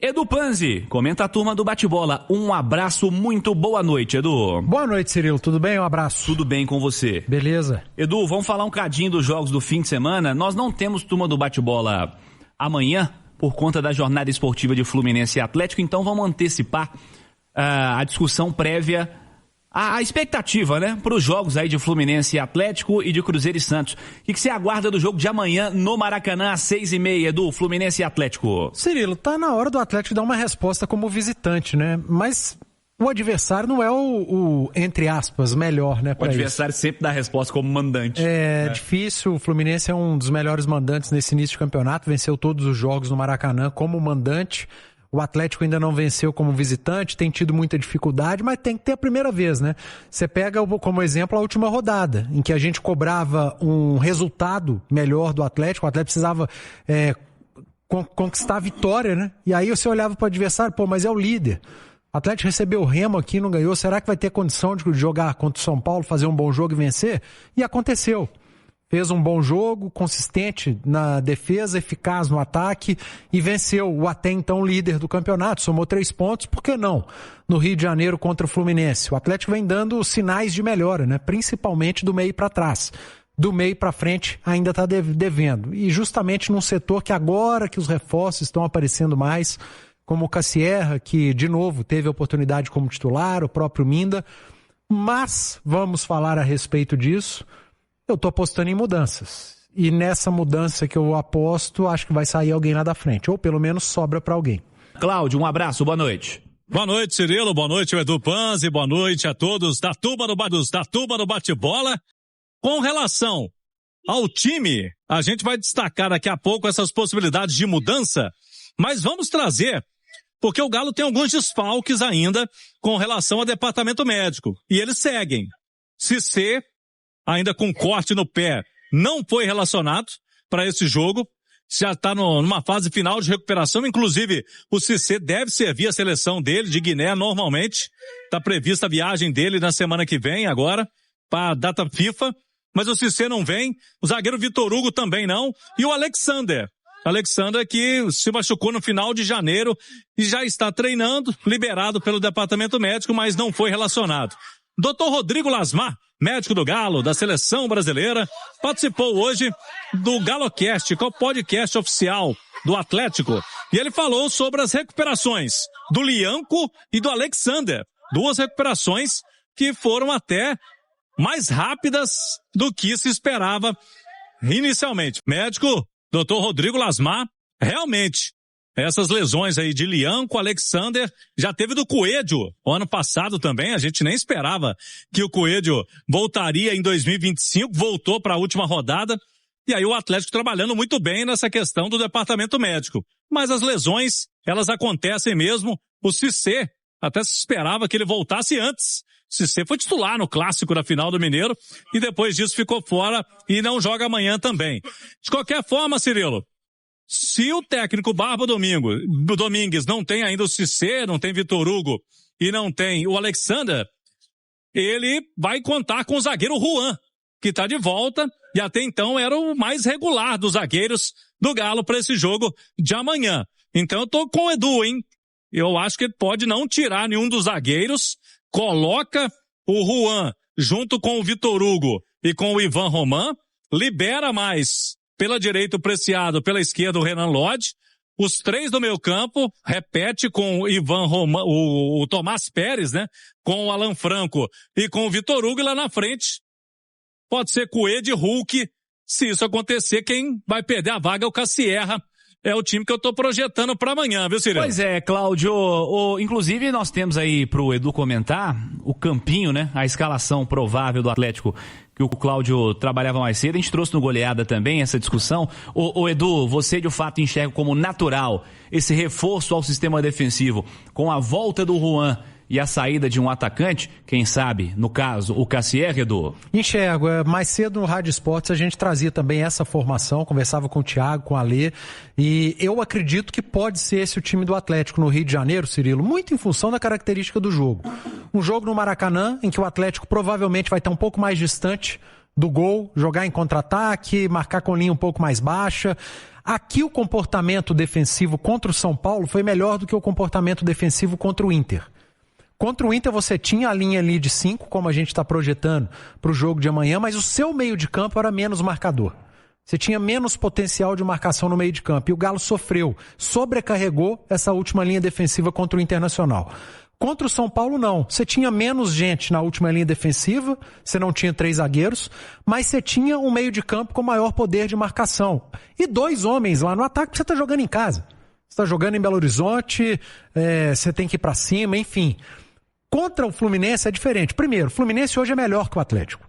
Edu Panzi, comenta a turma do Bate-Bola. Um abraço, muito boa noite, Edu. Boa noite, Cirilo. Tudo bem? Um abraço. Tudo bem com você? Beleza. Edu, vamos falar um cadinho dos jogos do fim de semana. Nós não temos turma do Bate-Bola amanhã, por conta da jornada esportiva de Fluminense e Atlético, então vamos antecipar a discussão prévia, a expectativa, né, para os jogos aí de Fluminense e Atlético e de Cruzeiro e Santos. O que você aguarda do jogo de amanhã no Maracanã às 6h30, Edu, Fluminense e Atlético? Cirilo, tá na hora do Atlético dar uma resposta como visitante, né? Mas o adversário não é o entre aspas, melhor, né? O adversário sempre dá resposta como mandante. É difícil, o Fluminense é um dos melhores mandantes nesse início de campeonato, venceu todos os jogos no Maracanã como mandante. O Atlético ainda não venceu como visitante, tem tido muita dificuldade, mas tem que ter a primeira vez, né? Você pega como exemplo a última rodada, em que a gente cobrava um resultado melhor do Atlético, o Atlético precisava conquistar a vitória, né? E aí você olhava para o adversário, mas é o líder. O Atlético recebeu o Remo aqui, não ganhou, será que vai ter condição de jogar contra o São Paulo, fazer um bom jogo e vencer? E aconteceu. Fez um bom jogo, consistente na defesa, eficaz no ataque e venceu o até então líder do campeonato. Somou 3 pontos, por que não? No Rio de Janeiro contra o Fluminense. O Atlético vem dando sinais de melhora, né? Principalmente do meio para trás. Do meio para frente ainda está devendo. E justamente num setor que agora que os reforços estão aparecendo mais, como o Cassierra, que de novo teve a oportunidade como titular, o próprio Minda. Mas vamos falar a respeito disso. Eu tô apostando em mudanças. E nessa mudança que eu aposto, acho que vai sair alguém lá da frente. Ou pelo menos sobra para alguém. Cláudio, um abraço, boa noite. Boa noite, Cirilo. Boa noite, Edu Panzi. Boa noite a todos da turma do Bate-Bola. Com relação ao time, a gente vai destacar daqui a pouco essas possibilidades de mudança. Mas vamos trazer, porque o Galo tem alguns desfalques ainda com relação ao departamento médico. E eles seguem. Cissé, ainda com corte no pé, não foi relacionado para esse jogo, já está numa fase final de recuperação, inclusive o Cissé deve servir a seleção dele, de Guiné, normalmente, está prevista a viagem dele na semana que vem, agora, para a data FIFA, mas o Cissé não vem, o zagueiro Vitor Hugo também não, e o Alexander que se machucou no final de janeiro e já está treinando, liberado pelo departamento médico, mas não foi relacionado. Dr. Rodrigo Lasmar, médico do Galo, da seleção brasileira, participou hoje do GaloCast, que é o podcast oficial do Atlético. E ele falou sobre as recuperações do Lianco e do Alexander. 2 recuperações que foram até mais rápidas do que se esperava inicialmente. Médico, Dr. Rodrigo Lasmar, realmente, essas lesões aí de Lianco, Alexander, já teve do Coelho, o ano passado também, a gente nem esperava que o Coelho voltaria em 2025, voltou para a última rodada, e aí o Atlético trabalhando muito bem nessa questão do departamento médico. Mas as lesões, elas acontecem mesmo, o Cissé, até se esperava que ele voltasse antes. Cissé foi titular no clássico da final do Mineiro, e depois disso ficou fora e não joga amanhã também. De qualquer forma, Cirilo, se o técnico Barba Domingues não tem ainda o Cissé, não tem Vitor Hugo e não tem o Alexander, ele vai contar com o zagueiro Juan, que está de volta e até então era o mais regular dos zagueiros do Galo para esse jogo de amanhã. Então eu tô com o Edu, hein? Eu acho que ele pode não tirar nenhum dos zagueiros, coloca o Juan junto com o Vitor Hugo e com o Ivan Roman, libera mais pela direita o Preciado, pela esquerda o Renan Lodge, os 3 do meio campo, repete com o Ivan Roman, o Tomás Pérez, né? Com o Alan Franco e com o Vitor Hugo, e lá na frente pode ser Coelho e Hulk. Se isso acontecer, quem vai perder a vaga é o Cassierra. É o time que eu tô projetando para amanhã, viu, Cirilo? Pois é, Cláudio. Inclusive, nós temos aí pro Edu comentar o campinho, né? A escalação provável do Atlético, que o Cláudio trabalhava mais cedo. A gente trouxe no Goleada também essa discussão. Edu, você de fato enxerga como natural esse reforço ao sistema defensivo com a volta do Juan e a saída de um atacante, quem sabe, no caso, o Cassierra, Edu? Enxergo. Mais cedo no Rádio Esportes a gente trazia também essa formação, conversava com o Thiago, com o Alê, e eu acredito que pode ser esse o time do Atlético no Rio de Janeiro, Cirilo, muito em função da característica do jogo. Um jogo no Maracanã, em que o Atlético provavelmente vai estar um pouco mais distante do gol, jogar em contra-ataque, marcar com linha um pouco mais baixa. Aqui o comportamento defensivo contra o São Paulo foi melhor do que o comportamento defensivo contra o Inter. Contra o Inter você tinha a linha ali de 5, como a gente está projetando para o jogo de amanhã, mas o seu meio de campo era menos marcador. Você tinha menos potencial de marcação no meio de campo. E o Galo sofreu, sobrecarregou essa última linha defensiva contra o Internacional. Contra o São Paulo, não. Você tinha menos gente na última linha defensiva, você não tinha 3 zagueiros, mas você tinha um meio de campo com maior poder de marcação. E 2 homens lá no ataque, porque você está jogando em casa. Você está jogando em Belo Horizonte, você tem que ir para cima, enfim. Contra o Fluminense é diferente. Primeiro, o Fluminense hoje é melhor que o Atlético.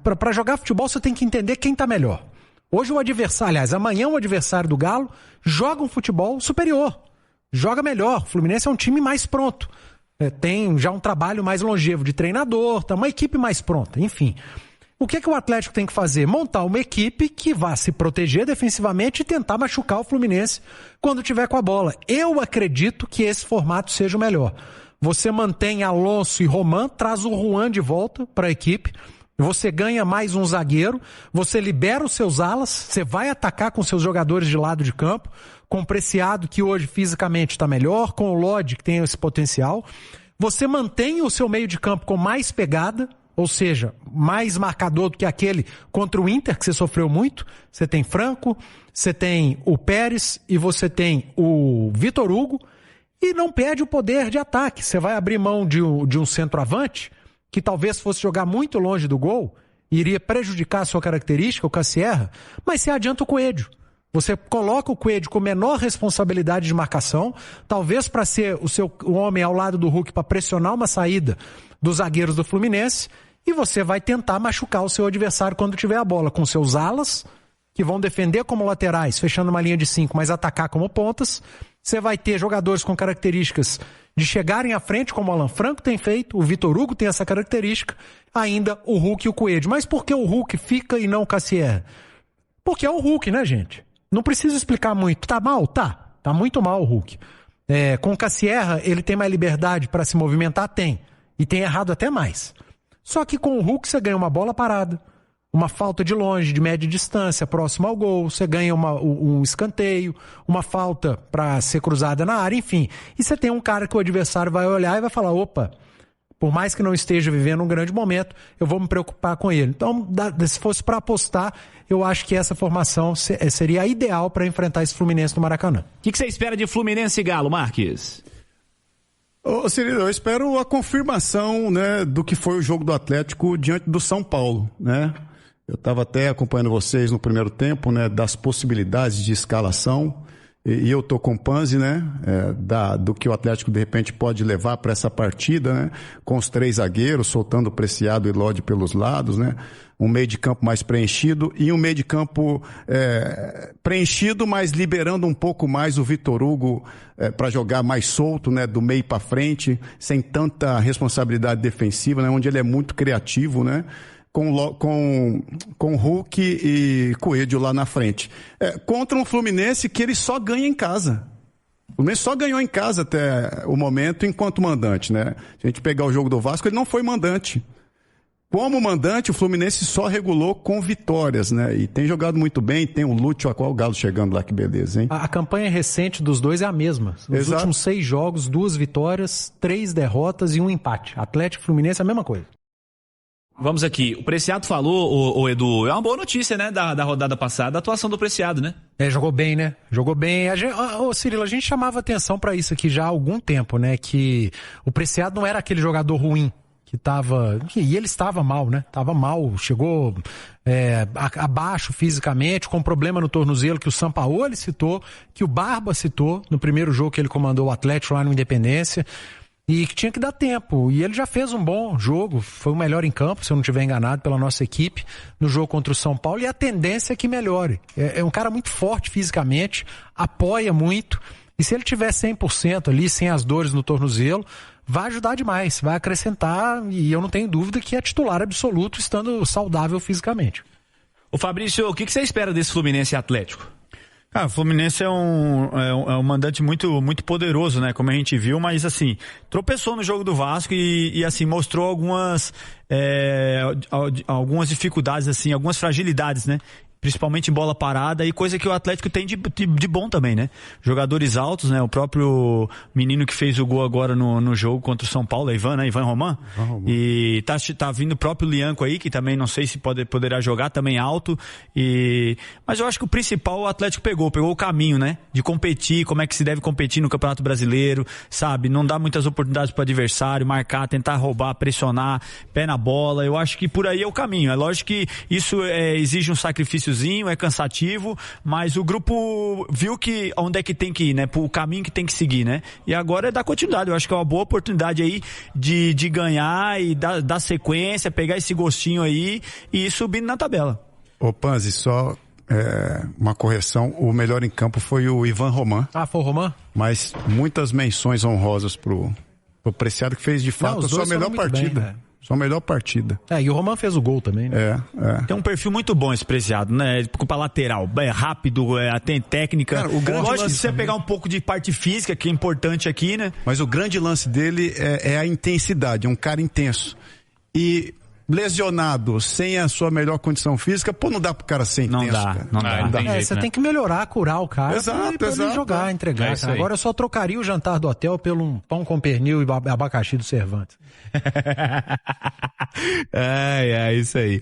Para jogar futebol você tem que entender quem está melhor. Hoje o adversário, aliás, amanhã o adversário do Galo joga um futebol superior. Joga melhor. O Fluminense é um time mais pronto. Tem já um trabalho mais longevo de treinador, tá uma equipe mais pronta, enfim. O que o Atlético tem que fazer? Montar uma equipe que vá se proteger defensivamente e tentar machucar o Fluminense quando tiver com a bola. Eu acredito que esse formato seja o melhor. Você mantém Alonso e Roman, traz o Juan de volta para a equipe, você ganha mais um zagueiro, você libera os seus alas, você vai atacar com seus jogadores de lado de campo, com o Preciado, que hoje fisicamente está melhor, com o Lodi, que tem esse potencial. Você mantém o seu meio de campo com mais pegada, ou seja, mais marcador do que aquele contra o Inter, que você sofreu muito. Você tem Franco, você tem o Pérez e você tem o Vitor Hugo, e não perde o poder de ataque. Você vai abrir mão de um centroavante, que talvez fosse jogar muito longe do gol, e iria prejudicar a sua característica, o Cassierra, mas você adianta o Coelho. Você coloca o Coelho com menor responsabilidade de marcação, talvez para ser o homem ao lado do Hulk para pressionar uma saída dos zagueiros do Fluminense, e você vai tentar machucar o seu adversário quando tiver a bola, com seus alas, que vão defender como laterais, fechando uma linha de 5, mas atacar como pontas. Você vai ter jogadores com características de chegarem à frente, como o Alan Franco tem feito, o Vitor Hugo tem essa característica, ainda o Hulk e o Coelho. Mas por que o Hulk fica e não o Cassierra? Porque é o Hulk, né, gente? Não precisa explicar muito. Tá mal? Tá. Tá muito mal o Hulk. Com o Cassierra, ele tem mais liberdade para se movimentar? Tem. E tem errado até mais. Só que com o Hulk você ganha uma bola parada, uma falta de longe, de média distância, próximo ao gol, você ganha um escanteio, uma falta para ser cruzada na área, enfim. E você tem um cara que o adversário vai olhar e vai falar, opa, por mais que não esteja vivendo um grande momento, eu vou me preocupar com ele. Então, se fosse para apostar, eu acho que essa formação seria a ideal para enfrentar esse Fluminense no Maracanã. O que você espera de Fluminense e Galo, Marques? Ô, Cirilo, eu espero a confirmação, né, do que foi o jogo do Atlético diante do São Paulo, né? Eu estava até acompanhando vocês no primeiro tempo, né, das possibilidades de escalação, e eu estou com o Panzi, né, do que o Atlético de repente pode levar para essa partida, né, com os 3 zagueiros, soltando o Preciado e Lodi pelos lados, né, um meio de campo mais preenchido e um meio de campo preenchido, mas liberando um pouco mais o Vitor Hugo para jogar mais solto, né, do meio para frente, sem tanta responsabilidade defensiva, né, onde ele é muito criativo, né, com Hulk e Coelho lá na frente. Contra um Fluminense que ele só ganha em casa. O Fluminense só ganhou em casa até o momento enquanto mandante, né? Se a gente pegar o jogo do Vasco, ele não foi mandante. Como mandante, o Fluminense só regulou com vitórias, né? E tem jogado muito bem, tem o Lúcio, a qual o Galo chegando lá, que beleza, hein? A campanha recente dos dois é a mesma. Nos últimos 6 jogos, 2 vitórias, 3 derrotas e 1 empate. Atlético e Fluminense é a mesma coisa. Vamos aqui, o Preciado falou, o Edu, é uma boa notícia, né, da rodada passada, a atuação do Preciado, né? Jogou bem, né? Jogou bem. Cirilo, a gente chamava atenção pra isso aqui já há algum tempo, né? Que o Preciado não era aquele jogador ruim, e ele estava mal, né? Estava mal, chegou abaixo fisicamente, com problema no tornozelo que o Sampaoli citou, que o Barba citou no primeiro jogo que ele comandou o Atlético lá no Independência. E que tinha que dar tempo, e ele já fez um bom jogo, foi o melhor em campo, se eu não estiver enganado, pela nossa equipe, no jogo contra o São Paulo, e a tendência é que melhore. É um cara muito forte fisicamente, apoia muito, e se ele tiver 100% ali, sem as dores no tornozelo, vai ajudar demais, vai acrescentar, e eu não tenho dúvida que é titular absoluto, estando saudável fisicamente. Ô Fabrício, o que você espera desse Fluminense Atlético? O Fluminense é um mandante muito, muito poderoso, né? Como a gente viu, mas assim, tropeçou no jogo do Vasco e assim, mostrou algumas dificuldades, assim, algumas fragilidades, né? principalmente em bola parada, e coisa que o Atlético tem de bom também, né? Jogadores altos, né? O próprio menino que fez o gol agora no jogo contra o São Paulo, Ivan, né? Ivan Roman. E tá vindo o próprio Lianco aí, que também não sei se poderá jogar, também alto. Mas eu acho que o principal o Atlético pegou o caminho, né? De competir, como é que se deve competir no Campeonato Brasileiro, sabe? Não dá muitas oportunidades para o adversário, marcar, tentar roubar, pressionar, pé na bola. Eu acho que por aí é o caminho. É lógico que isso exige um sacrifíciozinho, é cansativo, mas o grupo viu que onde é que tem que ir, né? O caminho que tem que seguir, né? E agora é dar continuidade. Eu acho que é uma boa oportunidade aí de ganhar e dar sequência, pegar esse gostinho aí e ir subindo na tabela. Ô Panzi, só uma correção, o melhor em campo foi o Ivan Roman. Ah, foi o Roman? Mas muitas menções honrosas pro Preciado, que fez de fato a sua melhor partida. Bem, Sua melhor partida. E o Roman fez o gol também, né? Tem um perfil muito bom esse Preciado, né? Pra lateral, rápido, tem técnica. Cara, o grande lógico que lance você pegar um pouco de parte física, que é importante aqui, né? Mas o grande lance dele é a intensidade, é um cara intenso. E lesionado, sem a sua melhor condição física, não dá pro cara ser intenso. Não dá. Você tem que melhorar, curar o cara pra ele jogar, entregar. Isso aí. Agora eu só trocaria o jantar do hotel pelo um pão com pernil e abacaxi do Cervantes. Isso aí.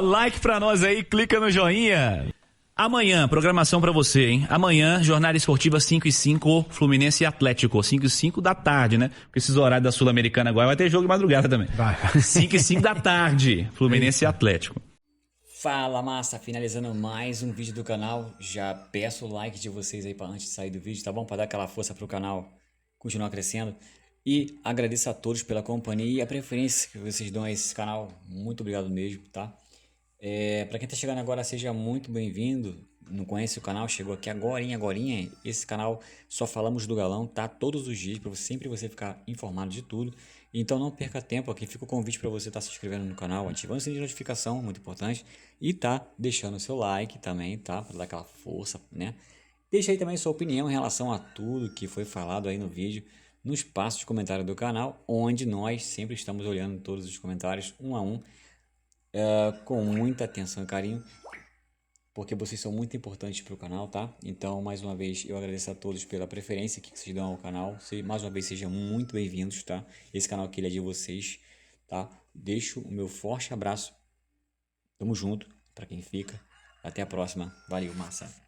Like pra nós aí, clica no joinha. Amanhã, programação pra você, hein? Amanhã, jornada esportiva 5h05, Fluminense e Atlético. 5h05 da tarde, né? Porque esses horários da Sul-Americana agora vai ter jogo de madrugada também. Vai. 5h05 da tarde, Fluminense e Atlético. Fala, massa, finalizando mais um vídeo do canal. Já peço o like de vocês aí para antes de sair do vídeo, tá bom? Para dar aquela força pro canal continuar crescendo. E agradeço a todos pela companhia e a preferência que vocês dão a esse canal. Muito obrigado mesmo, tá? Para quem tá chegando agora, seja muito bem-vindo. Não conhece o canal, chegou aqui agorinha. Esse canal só falamos do Galão, tá? Todos os dias, para sempre você ficar informado de tudo. Então não perca tempo, aqui fica o convite para você estar se inscrevendo no canal, ativando o sininho de notificação, muito importante. E tá deixando o seu like também, tá? Para dar aquela força, né? Deixa aí também sua opinião em relação a tudo que foi falado aí no vídeo, no espaço de comentário do canal, onde nós sempre estamos olhando todos os comentários, um a um, com muita atenção e carinho, porque vocês são muito importantes para o canal, tá? Então, mais uma vez, eu agradeço a todos pela preferência que vocês dão ao canal. Mais uma vez, sejam muito bem-vindos, tá? Esse canal aqui é de vocês, tá? Deixo o meu forte abraço. Tamo junto, para quem fica. Até a próxima. Valeu, massa.